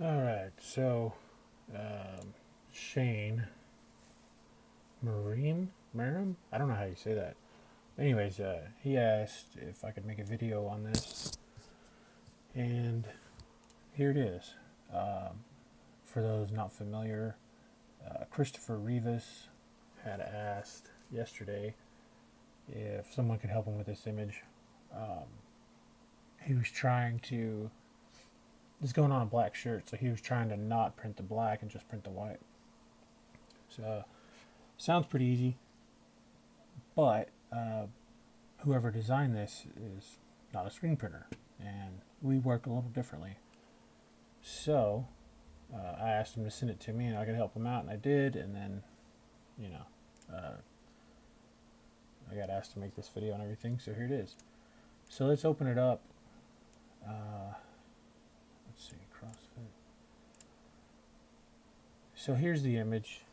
All right, so Shane Marim, I don't know how you say that. Anyways, he asked if I could make a video on this, and here it is. Um, for those not familiar, Christopher Rivas had asked yesterday if someone could help him with this image. Um, he was trying to. It's going on a black shirt, so he was trying to not print the black and just print the white. So, sounds pretty easy, but whoever designed this is not a screen printer, and we work a little differently. So, I asked him to send it to me, and I could help him out, and I did. And then, you know, I got asked to make this video and everything, so here it is. So let's open it up. Let's see, CrossFit. So here's the image,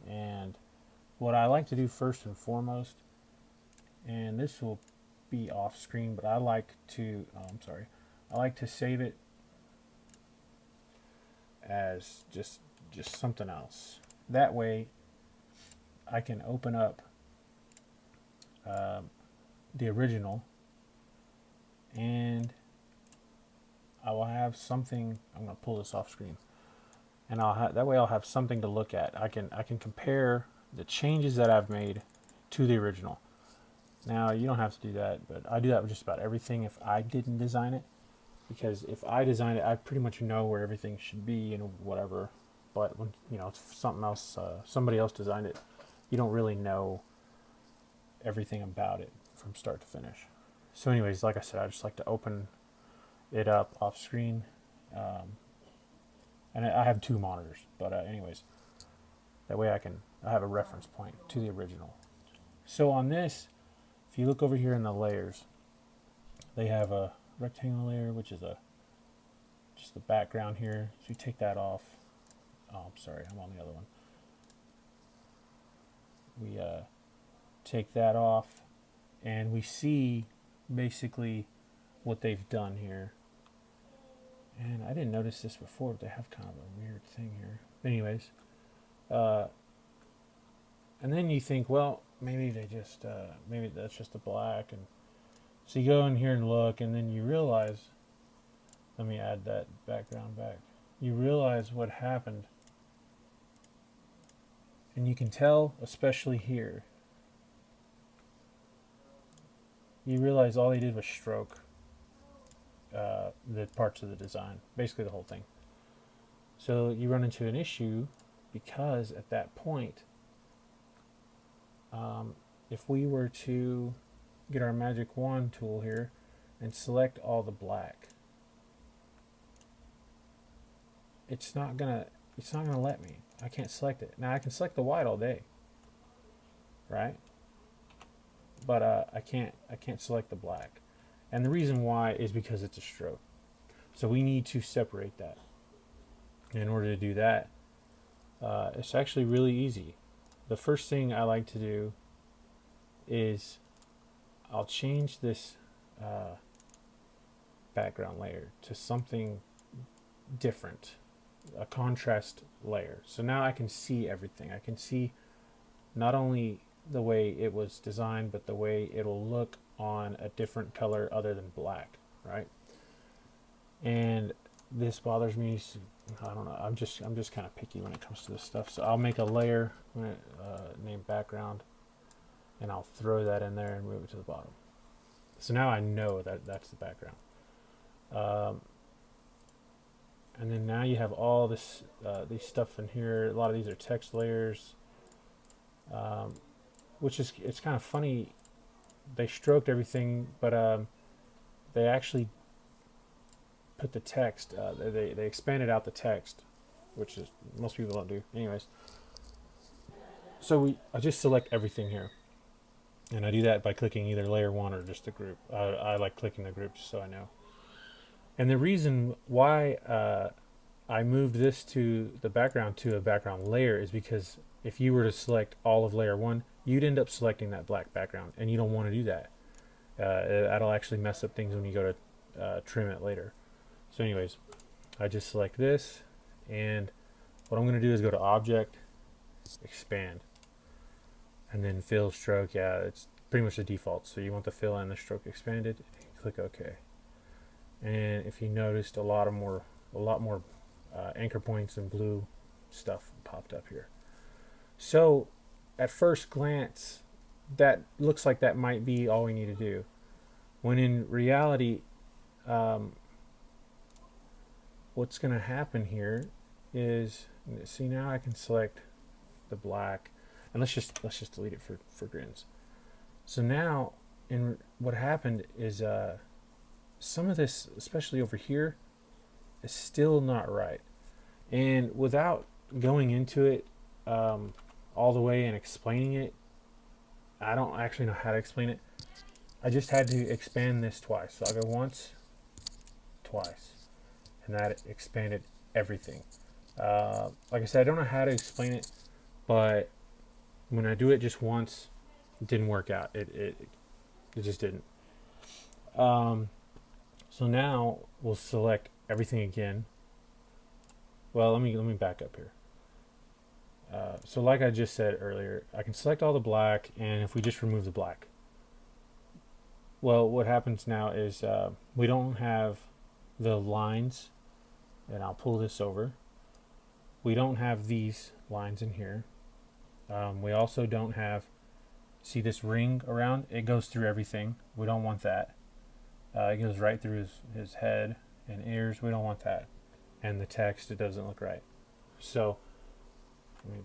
and what I like to do first and foremost, and this will be off screen, but I like to, I like to save it as just something else. That way, I can open up the original, and I will have something. I'm going to pull this off screen, and that way I'll have something to look at. I can compare the changes that I've made to the original. Now you don't have to do that, but I do that with just about everything if I didn't design it, because if I design it, I pretty much know where everything should be and whatever. But when if something else, somebody else designed it, you don't really know everything about it from start to finish. So, anyways, like I said, I just like to open it up off screen, and I have two monitors. But anyways, that way I have a reference point to the original. So on this, if you look over here in the layers, they have a rectangle layer, which is just the background here. So you take that off. Oh, I'm sorry, I'm on the other one. We take that off, and we see basically what they've done here. And I didn't notice this before, but they have kind of a weird thing here. Anyways, and then you think, well, maybe they just maybe that's just a black, and so you go in here and look, and then you realize. Let me add that background back. You realize what happened, and you can tell, especially here. You realize all they did was stroke the parts of the design, basically the whole thing. So you run into an issue because at that point, if we were to get our magic wand tool here and select all the black, it's not gonna let me. I can't select it. Now I can select the white all day, right? But I can't select the black. And the reason why is because it's a stroke. So we need to separate that. In order to do that, it's actually really easy. The first thing I like to do is I'll change this background layer to something different, a contrast layer. So now I can see everything. I can see not only the way it was designed, but the way it'll look on a different color other than black, right? And this bothers me. I don't know. I'm just kind of picky when it comes to this stuff. So I'll make a layer named background, and I'll throw that in there and move it to the bottom. So now I know that that's the background. And then now you have all this these stuff in here. A lot of these are text layers, which is, it's kind of funny. They stroked everything, but they actually put the text. They expanded out the text, which is most people don't do. Anyways, so I just select everything here, and I do that by clicking either layer 1 or just the group. I like clicking the group just so I know. And the reason why I moved this to the background to a background layer is because if you were to select all of layer 1, you'd end up selecting that black background, and you don't want to do that. That'll actually mess up things when you go to trim it later. So anyways, I just select this, and what I'm going to do is go to Object, Expand, and then Fill, Stroke. Yeah, it's pretty much the default. So you want the fill and the stroke expanded. Click OK. And if you noticed, a lot more anchor points and blue stuff popped up here. So at first glance, that looks like that might be all we need to do, when in reality, what's going to happen here is, see, now I can select the black, and let's just delete it for grins. So now, what happened is some of this, especially over here, is still not right. And without going into it all the way and explaining it, I don't actually know how to explain it. I just had to expand this twice. So I'll go once, twice, and that expanded everything. Like I said, I don't know how to explain it, but when I do it just once, it didn't work out. It just didn't. So now we'll select everything again. Well, let me back up here. So like I just said earlier, I can select all the black, and if we just remove the black, well, what happens now is we don't have the lines, and I'll pull this over. We don't have these lines in here. We also don't have, see this ring around? It goes through everything. We don't want that. It goes right through his head and ears. We don't want that. And the text, it doesn't look right. So let me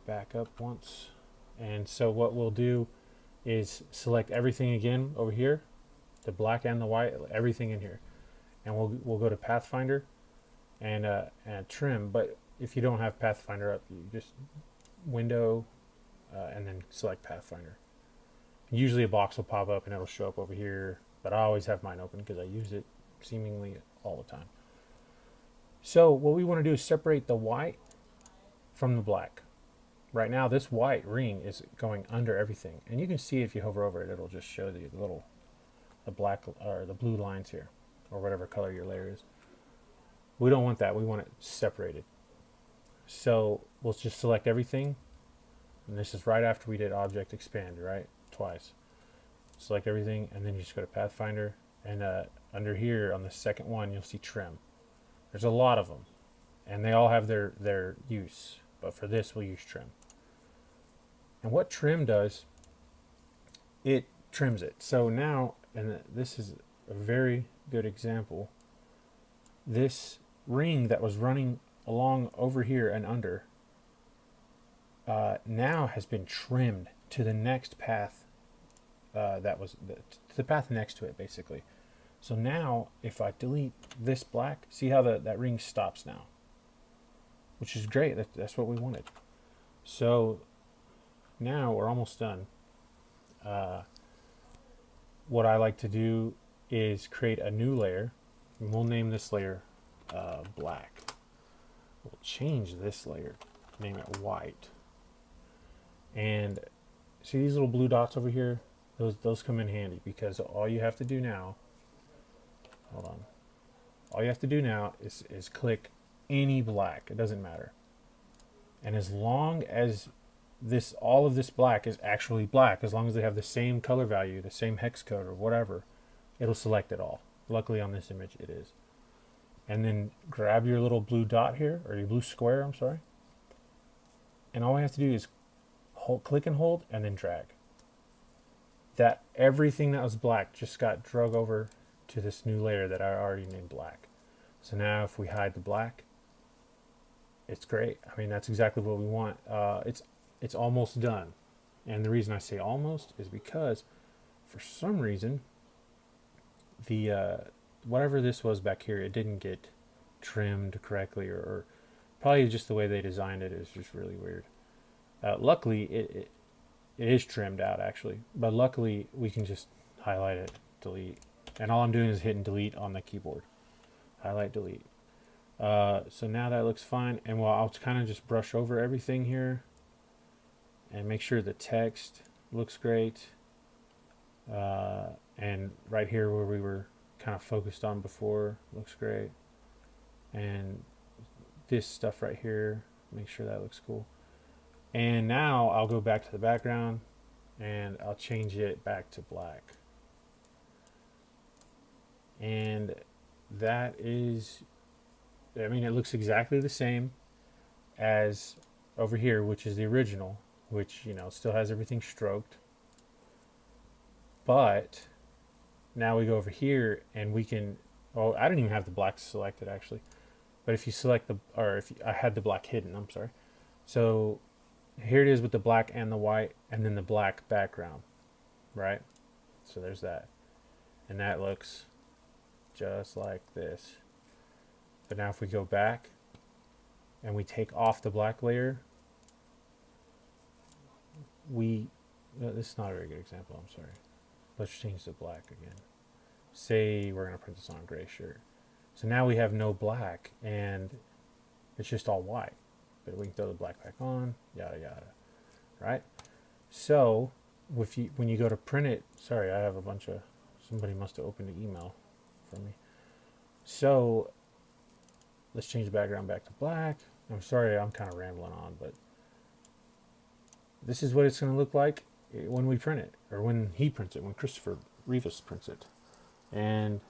back up once. And so what we'll do is select everything again over here, the black and the white, everything in here. And we'll go to Pathfinder and trim. But if you don't have Pathfinder up, you just window and then select Pathfinder. Usually a box will pop up and it'll show up over here, but I always have mine open because I use it seemingly all the time. So what we want to do is separate the white from the black. Right now this white ring is going under everything, and you can see if you hover over it, it'll just show the black or the blue lines here, or whatever color your layer is. We don't want that. We want it separated. So we'll just select everything, and this is right after we did Object Expand, right? Twice. Select everything, and then you just go to Pathfinder, and under here on the second one you'll see Trim. There's a lot of them, and they all have their use, but for this we'll use Trim. And what Trim does, it trims it. So now, and this is a very good example, this ring that was running along over here and under now has been trimmed to the next path, to the path next to it, basically. So now if I delete this black, see how that ring stops now, which is great. That's what we wanted. So now we're almost done. What I like to do is create a new layer, and we'll name this layer black. We'll change this layer, name it white. And see these little blue dots over here? Those come in handy, because all you have to do now, hold on, all you have to do now is click any black. It doesn't matter. And as long as all of this black is actually black, as long as they have the same color value, the same hex code or whatever, it'll select it all. Luckily on this image it is. And then grab your little blue dot here, or your blue square, I'm sorry. And all we have to do is click and hold and then drag. That everything that was black just got drug over to this new layer that I already named black. So now if we hide the black, it's great. I mean, that's exactly what we want. It's almost done. And the reason I say almost is because for some reason the whatever this was back here, it didn't get trimmed correctly, or probably just the way they designed it is just really weird. Luckily it is trimmed out actually, but luckily we can just highlight it, delete, and all I'm doing is hitting delete on the keyboard. Highlight, delete. So now that looks fine, and I'll kind of just brush over everything here and make sure the text looks great. And right here where we were kind of focused on before looks great. and this stuff right here. Make sure that looks cool. And now I'll go back to the background and I'll change it back to black. And that is, I mean, it looks exactly the same as over here, which is the original, which, you know, still has everything stroked. But now we go over here and we can, oh, I didn't even have the black selected actually. But if you select the, or if I had the black hidden, I'm sorry. So here it is with the black and the white and then the black background, right? So there's that. And that looks just like this. But now if we go back and we take off the black layer, this is not a very good example, I'm sorry. Let's change the black again. Say we're going to print this on a gray shirt. So now we have no black and it's just all white. But we can throw the black back on, yada yada, right? So when you go to print it, sorry, I have a bunch of, somebody must have opened the email for me. So let's change the background back to black. I'm sorry, I'm kind of rambling on, but this is what it's going to look like when we print it, or when he prints it, when Christopher Rivas prints it. And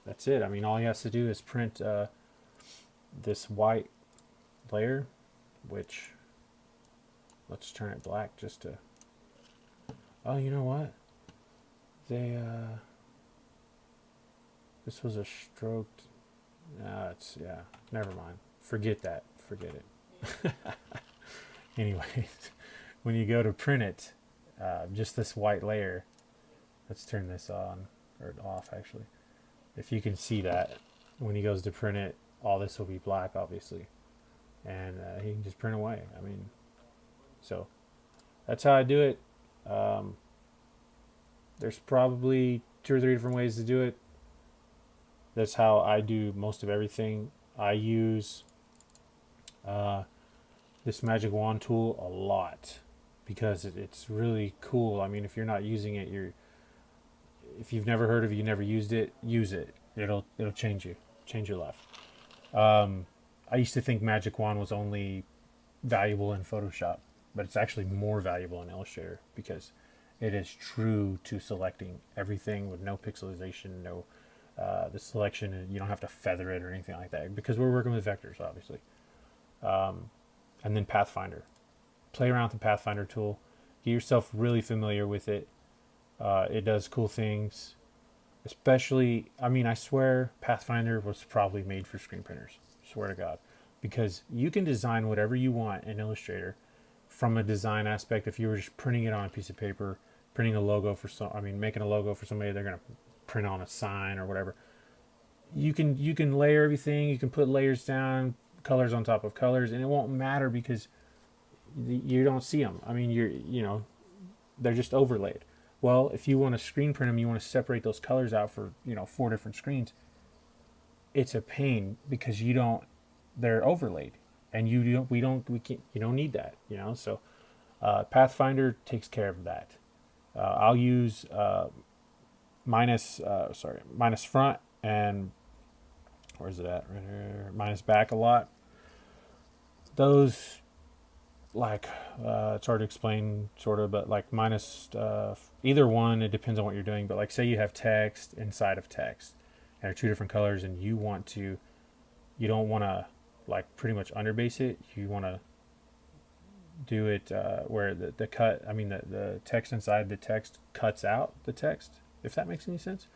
that's it. I mean, all he has to do is print this white layer, which, let's turn it black just to, oh, you know what? They, this was a stroked, it's, yeah, never mind. Forget that. Forget it. Anyways, when you go to print it, just this white layer, let's turn this on, or off actually. If you can see that, when he goes to print it, all this will be black, obviously. And he can just print away. I mean, so that's how I do it. There's probably 2 or 3 different ways to do it. That's how I do most of everything. I use this magic wand tool a lot because it's really cool. I mean, if you're not using it, if you've never heard of it, you never used it, use it. It'll change your life. I used to think magic wand was only valuable in Photoshop, but it's actually more valuable in Illustrator because it is true to selecting everything with no pixelization, no the selection, and you don't have to feather it or anything like that because we're working with vectors, obviously. And then Pathfinder. Play around with the Pathfinder tool. Get yourself really familiar with it. It does cool things. Especially, I mean, I swear Pathfinder was probably made for screen printers. Swear to God. Because you can design whatever you want in Illustrator from a design aspect. If you were just printing it on a piece of paper, printing a logo for making a logo for somebody they're going to print on a sign or whatever. You can layer everything. You can put layers down, colors on top of colors, and it won't matter because you don't see them. I mean, they're just overlaid. Well, if you want to screen print them, you want to separate those colors out for 4 different screens. It's a pain because they're overlaid, and you don't need that. So Pathfinder takes care of that. I'll use minus front and where's it at? Right here. Minus back a lot. Those, like, it's hard to explain, sort of, but like minus either one, it depends on what you're doing. But like, say you have text inside of text, and they're 2 different colors, and you don't want to like pretty much underbase it. You want to do it where the text inside the text cuts out the text. If that makes any sense.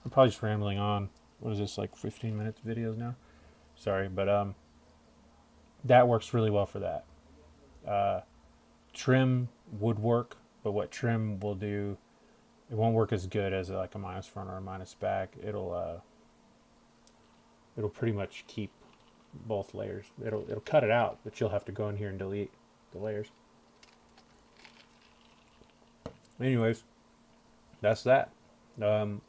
I'm probably just rambling on. What is this, like 15 minutes videos now? Sorry, but that works really well for that. Trim would work, but what trim will do, it won't work as good as like a minus front or a minus back. It'll pretty much keep both layers. It'll cut it out, but you'll have to go in here and delete the layers. Anyways, that's that. If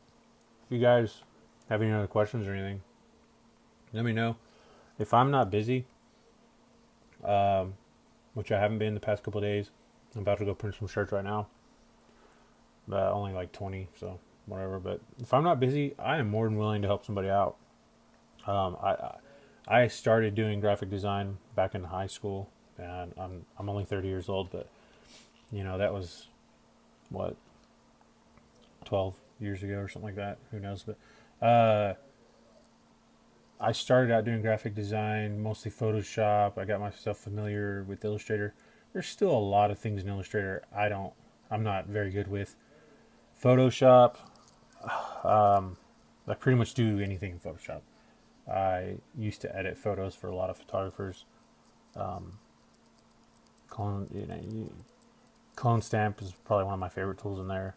you guys have any other questions or anything, let me know. If I'm not busy, which I haven't been the past couple of days, I'm about to go print some shirts right now, but only like 20, so whatever. But if I'm not busy, I am more than willing to help somebody out. I started doing graphic design back in high school, and I'm only 30 years old, but that was what 12 years ago or something like that. Who knows? But I started out doing graphic design, mostly Photoshop. I got myself familiar with Illustrator. There's still a lot of things in Illustrator I'm not very good with. Photoshop, I pretty much do anything in Photoshop. I used to edit photos for a lot of photographers. Clone, clone stamp is probably one of my favorite tools in there.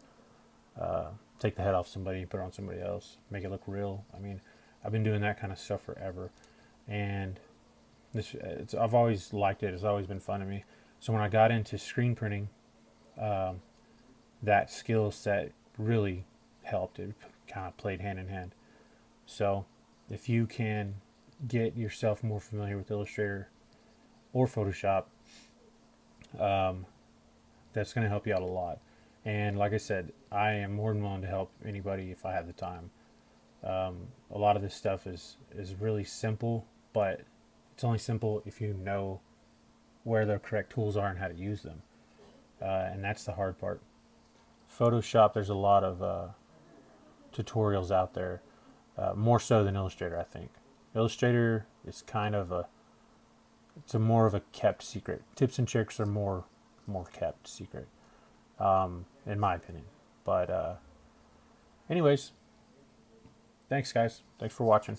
Take the head off somebody, put it on somebody else, make it look real. I mean, I've been doing that kind of stuff forever, and I've always liked it. It's always been fun to me. So when I got into screen printing, that skill set really helped. It kind of played hand in hand. So if you can get yourself more familiar with Illustrator or Photoshop, that's going to help you out a lot. And like I said, I am more than willing to help anybody if I have the time. A lot of this stuff is really simple, but it's only simple if you know where the correct tools are and how to use them. And that's the hard part. Photoshop, there's a lot of tutorials out there, more so than Illustrator, I think. Illustrator is it's a more of a kept secret. Tips and tricks are more kept secret, in my opinion. But anyways, thanks guys. Thanks for watching.